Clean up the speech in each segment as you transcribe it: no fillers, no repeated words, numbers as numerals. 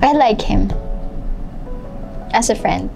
I like him. As a friend.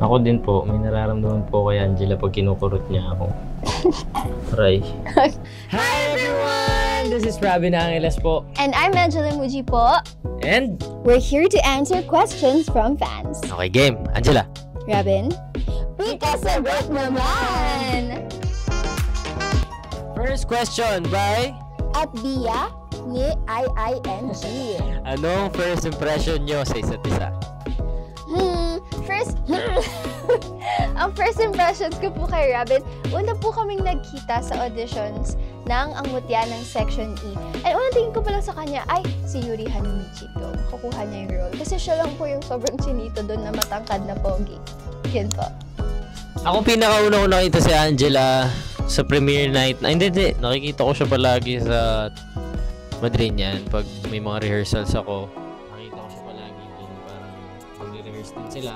Ako din po, may nararamdaman po kay Angela pag kinukurot niya ako. Aray. Hi everyone! This is Robin Angeles po. And I'm Angela Muji po. And? We're here to answer questions from fans. Okay, game. Angela. Robin? Pika-sagot naman! First question by? At Bia ni IING. Anong first impression nyo sa isa't isa? Ang first impressions ko po kay Robin, una po kaming nagkita sa auditions ng Ang Mutya ng Section E. And una tingin ko pa lang sa kanya, ay, si Yuri Hanamichi to. Kukuha niya yung role. Kasi siya lang po yung sobrang chinito doon na matangkad na pogi. Yun po. Ako pinakauna ko nakita si Angela sa premiere night. Hindi. Nakikita ko siya palagi sa Madrid yan. Pag may mga rehearsals ako, nakita ko siya palagi doon. Parang mag-rehearse din sila.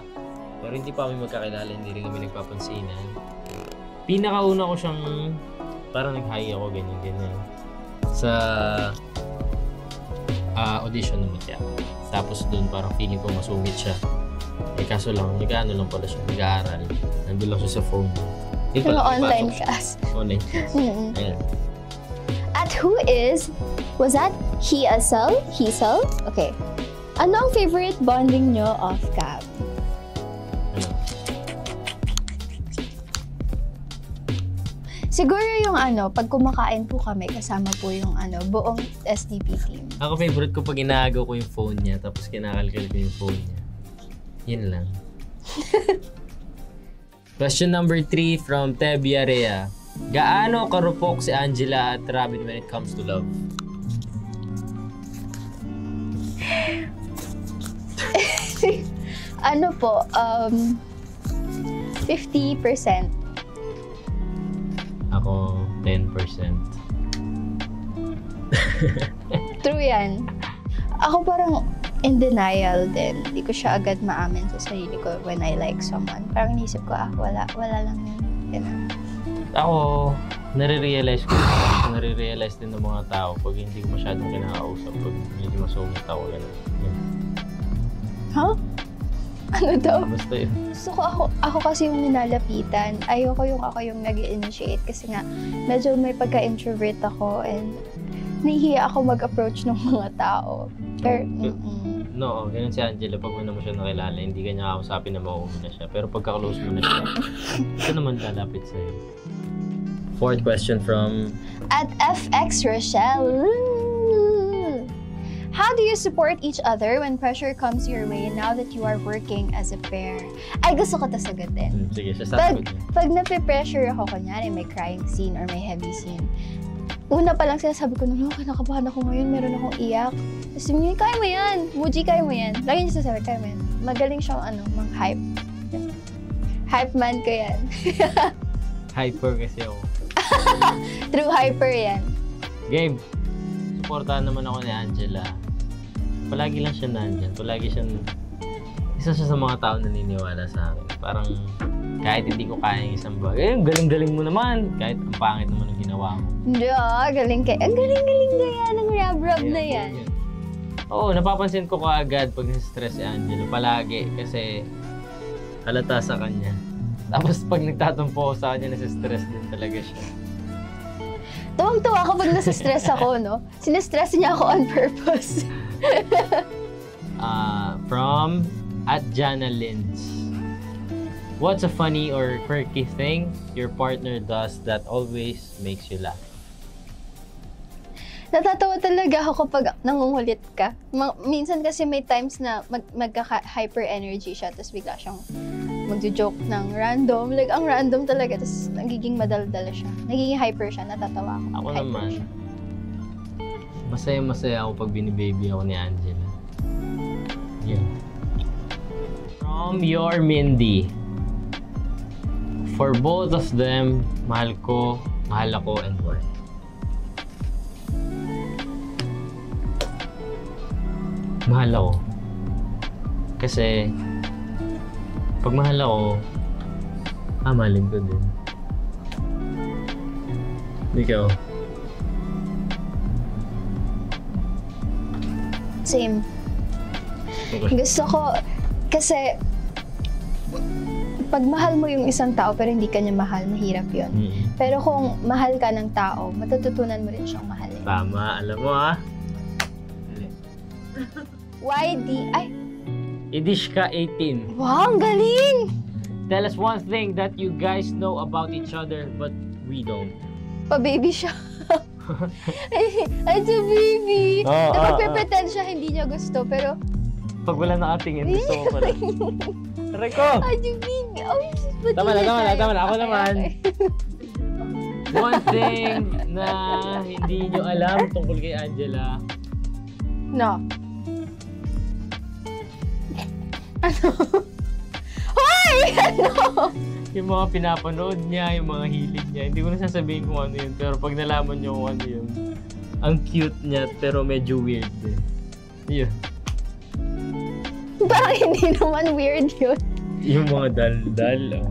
Pero hindi pa kami magkakilala, hindi rin kami nagpapansinan. Pinakauna ko siyang parang nag-hi ako, ganyan. Sa audition ng Mutya. Tapos doon parang feeling ko masungit siya. Eh kaso lang, nag-ano lang pala siya, nag-aaral. Nandun lang siya sa phone. Pero online class. Online class. Ayan. At who is, was that Hiesel? Okay. Ano ang favorite bonding nyo off-cam? Siguro yung pag kumakain po kami, kasama po yung buong SDP team. Ako favorite ko pag inaagaw ko yung phone niya, tapos kinakalkal ko yung phone niya. Yun lang. Question number 3 from Tebia Rea. Gaano karupok si Angela at Robin when it comes to love? Ano po, 50%. Ako, 10%. True yan. Ako parang in denial din. Hindi ko siya agad maamin sa sarili ko when I like someone. Parang inisip ko, wala lang yun. Ganun. Ako, nare-realize din ng mga tao pag hindi ko masyadong kinakausap, pag medyo masungit ako, gano'n. Huh? Ano daw? Basta yun. Gusto ko ako kasi yung ninalapitan. Ayoko yung ako yung nag-initiate kasi nga medyo may pagka-introvert ako and nahihiya ako mag-approach ng mga tao. Pero, No, ganun si Angela. Pag mo naman siya nakilala, hindi ka niya kausapin na mauuna siya. Pero pagka-close mo na siya, ito naman lalapit sa'yo. Fourth question from... At FX Rochelle. How do you support each other when pressure comes your way now that you are working as a pair? Ay, gusto ko ito sagutin. Sige, siya sasagot niya. Pag nape-pressure ako, kunyari may crying scene or may heavy scene, una pa lang sinasabi ko, kinakabahan ako ngayon, meron akong iyak. Tapos sabi niya, kaya mo yan. Muji, kaya mo yan. Lagi niya sasabi, kaya mo yan. Magaling siyang mag-hype. Hype man ko yan. Hyper kasi ako. True hyper yan. Game. Supportahan naman ako ni Angela. Palagi lang siya nandyan. Palagi siyang... Isa siya sa mga tao na naniniwala sa akin. Parang kahit hindi ko kaya yung isang bagay, galing-galing mo naman. Kahit ang pangit naman ang ginawa mo. Galing kayo. Ang galing-galing na yan. Ang rab-rab na yan. Oo, napapansin ko kaagad pag nasa-stress si Angela. Palagi. Kasi halata sa kanya. Tapos pag nagtatampo ko sa kanya, nasa-stress din talaga siya. Tuwang-tuwa kapag nasa-stress ako, no? Sinastress niya ako on purpose. From at Jana Lins. What's a funny or quirky thing your partner does that always makes you laugh? Natatawa talaga ako kapag nangungulit ka. Minsan kasi may times na magka-hyper energy siya, tapos bigla siyang magjo-joke ng random. Like, ang random talaga, tapos nagiging madaldal siya. Nagiging hyper siya, natatawa ako. Ako naman, masaya-masaya ako pag binibaby ako ni Angela. Yeah. From your Mindy. For both of them, mahal ako, and why? Mahal ako. Kasi, pag mahal ako, mahalin ko din. Ikaw? Same. Okay. Gusto ko, kasi, pag mahal mo yung isang tao pero hindi ka niya mahal, mahirap yun. Pero kung mahal ka ng tao, matututunan mo rin siyang mahalin. Tama, alam mo ah. Ay, Idishka 18. wow, ang galing! Tell us one thing that you guys know about each other but we don't. Pa-baby siya. Ay, si baby. Oo, Diba, oo. pretend siya hindi niya gusto, pero, Pag wala nakatingin, gusto ko pala. Aray ko! ay, si baby. Oh, Tama na. Ako Okay, naman. okay. One thing na hindi nyo alam tungkol kay Angela. No. Ano? Hoy! Ano? Yung mga pinapanood niya, yung mga hilig niya. Hindi ko na sasabihin kung ano yun. Pero pag nalaman nyo kung ano yun, ang cute niya pero medyo weird eh. Yun. Parang hindi naman weird yun. Yung mga dal-dal.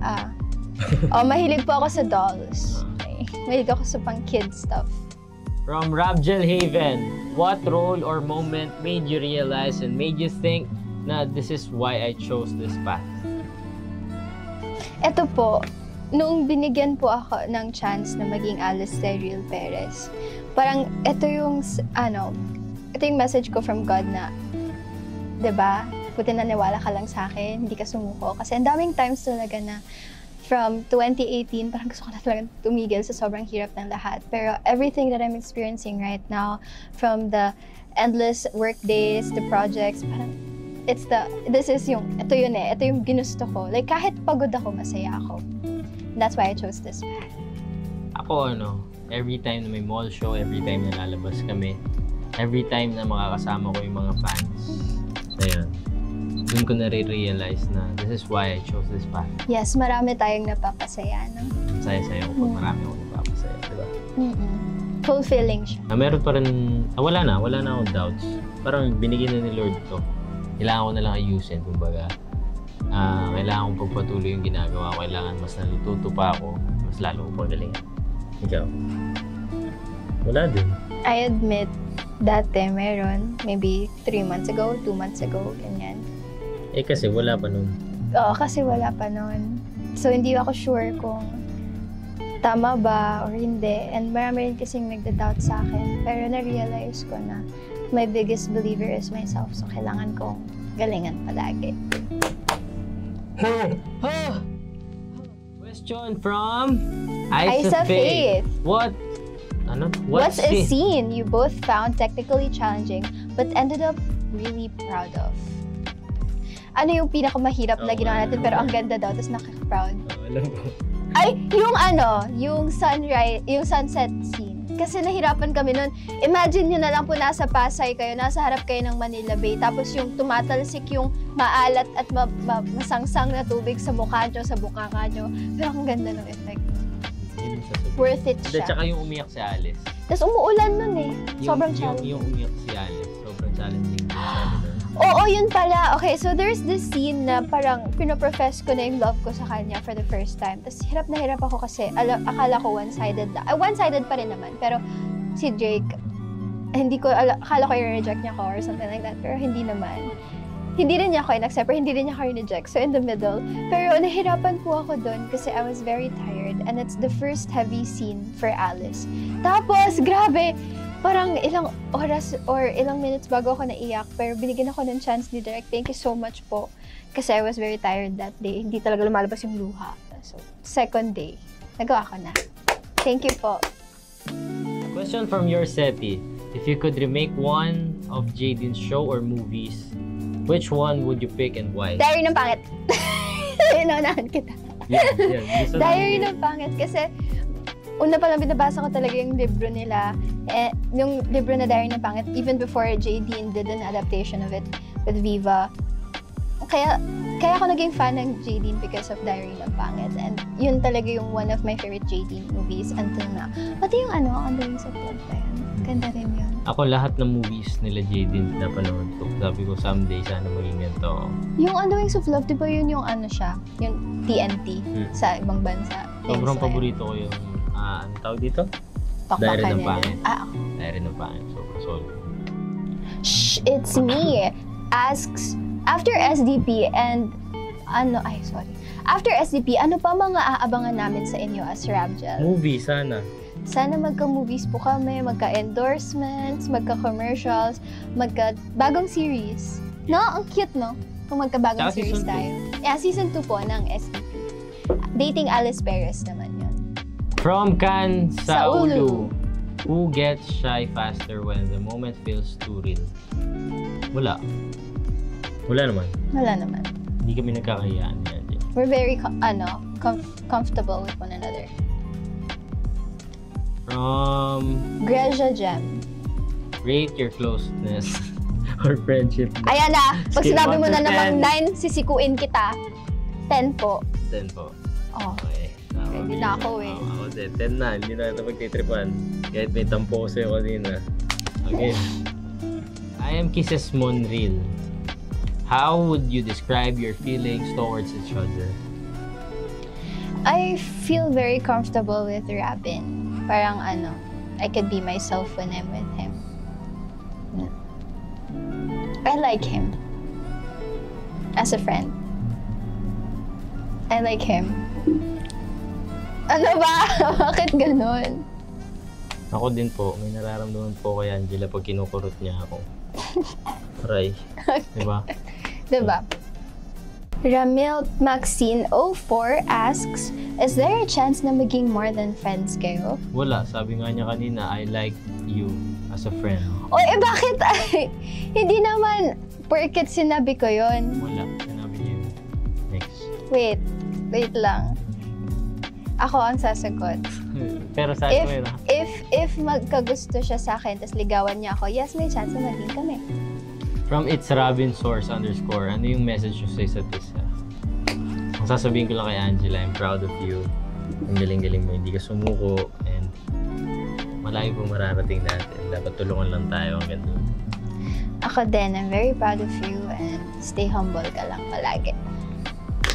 Oh. Mahilig po ako sa dolls. Okay. Mahilig ako sa pang kid stuff. From Rabjel Haven, what role or moment made you realize and made you think na this is why I chose this path? Ito po, nung binigyan po ako ng chance na maging Alice Cyril Perez, parang ito yung message ko from God na, 'di ba? Buti naniwala ka lang sa akin, hindi ka sumuko. Kasi ang daming times talaga na from 2018, parang gusto ko na talaga tumigil sa sobrang hirap ng lahat. Pero everything that I'm experiencing right now, from the endless work days, the projects, parang ito yung ginusto ko. Like, kahit pagod ako, masaya ako. That's why I chose this path. Ako every time na may mall show, every time na lalabas kami, every time na makakasama ko yung mga fans, ayun, dun ko na-realize na this is why I chose this path. Yes, marami tayong napapasaya, no? Saya-saya ko pag marami akong napapasaya, diba? Fulfilling siya. Meron pa rin, wala na akong doubts. Parang binigyan na ni Lord to. Kailangan ko na lang ayusin, kumbaga. Kailangan kong pagpatuloy yung ginagawa ko. Kailangan mas natututo pa ako, mas lalo ko pagalingan. Ikaw? Wala din. I admit, dati meron, maybe 3 months ago, 2 months ago, ganyan. Kasi wala pa nun. Oo, kasi wala pa nun. So, hindi ako sure kung tama ba or hindi. And marami rin kasing nagda-doubt sa akin. Pero na-realize ko na my biggest believer is myself. So, kailangan kong galingan palagi. Question from Isa Faith. What's a scene you both found technically challenging but ended up really proud of? Ano yung pinakamahirap na ginawa natin pero ang ganda daw, tapos nakaka-proud? Alam ko. Ay, yung sunrise, yung sunset scene. Kasi nahirapan kami nun. Imagine nyo na lang po nasa Pasay kayo, nasa harap kayo ng Manila Bay, tapos yung tumatalsik yung maalat at masangsang na tubig sa mukha nyo, sa bukaka nyo. Pero ang ganda ng effect. Worth it siya. Tsaka yung umiyak si Alice. Tapos umuulan nun eh. Sobrang challenging. Yung umiyak si Alice, sobrang challenging din sa amin. Oo, yun pala. Okay, so there's this scene na parang pinoprofess ko na yung love ko sa kanya for the first time. Tapos hirap na hirap ako kasi akala ko one-sided lang. One-sided pa rin naman. Pero si Jake, akala ko i-reject niya ko or something like that. Pero hindi naman. Hindi rin niya ako in-accept or hindi rin niya ako in-reject. So in the middle. Pero nahirapan po ako dun kasi I was very tired. And it's the first heavy scene for Alice. Tapos, grabe! Parang ilang oras or ilang minutes bago ako naiyak, pero binigyan ako ng chance ni Direk. Thank you so much po. Kasi I was very tired that day. Hindi talaga lumalabas yung luha. So, second day, nagawa ko na. Thank you po. Question from your Seti. If you could remake one of Jaden's show or movies, which one would you pick and why? Diary ng Pangit. Inunahan kita. Yan. Diary ng Pangit kasi una pa lang binabasa ko talaga yung libro nila. Yung libro na Diary ng Pangit, even before Jadine did an adaptation of it with Viva. Kaya ako naging fan ng Jadine because of Diary ng Pangit. And yun talaga yung one of my favorite Jadine movies until now. Pati yung On the Wings of Love pa yun. Ganda rin yun. Ako lahat ng movies nila Jadine napanood ko. Sabi ko someday sana maging ganito. Yung On the Wings of Love, di ba yun yung siya? Yung TNT sa ibang bansa. Sobrang paborito ko yung ano tawag dito? Diary ng Pangit. Okay. Diary ng Pangit. Sobrang solid. Shh, it's me. Asks, after SDP and After SDP, ano pa mga aabangan namin sa inyo as Rabgel? Movie, sana. Sana magka-movies po kami, magka-endorsements, magka-commercials, magka-bagong series. No? Ang cute, no? Kung magka-bagong Tsaka series season tayo. Yeah, season 2 po ng SDP. Dating Alice Perez naman yun. From Can Saulu. Who gets shy faster when the moment feels too real? Wala. Wala naman. Wala naman. Hindi kami nagkakayaan yan. We're very comfortable with one another. From Greja Gem. rate your closeness or friendship. Ayan na! Pag Scale sinabi mo 1 to na namang 10. 9, sisikuin kita. 10 po. 10 po. Oh. Okay. Ready na ako eh. Ako din. 10 na. Hindi na ito pagtitripan. Kahit may tampo ko sa'yo kanina. Okay. I am Kisses Monreal. How would you describe your feelings towards each other? I feel very comfortable with Robin. Parang I could be myself when I'm with him. I like him. As a friend. I like him. Ano ba? Bakit ganun? Ako din po. May nararamdaman po kay Angela pag kinukurot niya ako. Aray. Diba? Diba? Ramil Maxine 04 asks, is there a chance na maging more than friends kayo? Wala. Sabi nga niya kanina, I like you as a friend. O bakit? Hindi naman porket sinabi ko yon. Wala. Sinabi niya yun. Next. Wait lang. Ako ang sasagot. Pero sa akin na. If magkagusto siya sa akin, tapos ligawan niya ako, yes, may chance na maging kami. From It's Robin Source _ ano yung message nyo sa isa't isa? Ang sasabihin ko lang kay Angela, I'm proud of you. Ang galing-galing mo, hindi ka sumuko, and malayo po mararating natin. Dapat tulungan lang tayo hanggang doon. Ako din, I'm very proud of you and stay humble ka lang palagi.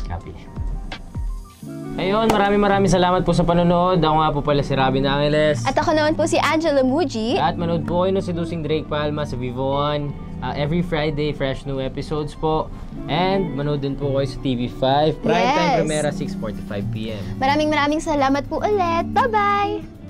Copy. Ayun, maraming salamat po sa panonood. Ako nga po pala si Robin Angeles. At ako naman po si Angela Muji. At manood po kayo ng Seducing Drake Palma sa Vivo One. Every Friday, fresh new episodes po. And manood din po kayo sa TV5. Primetime Yes. Primera, 6:45 PM. Maraming salamat po ulit. Bye-bye!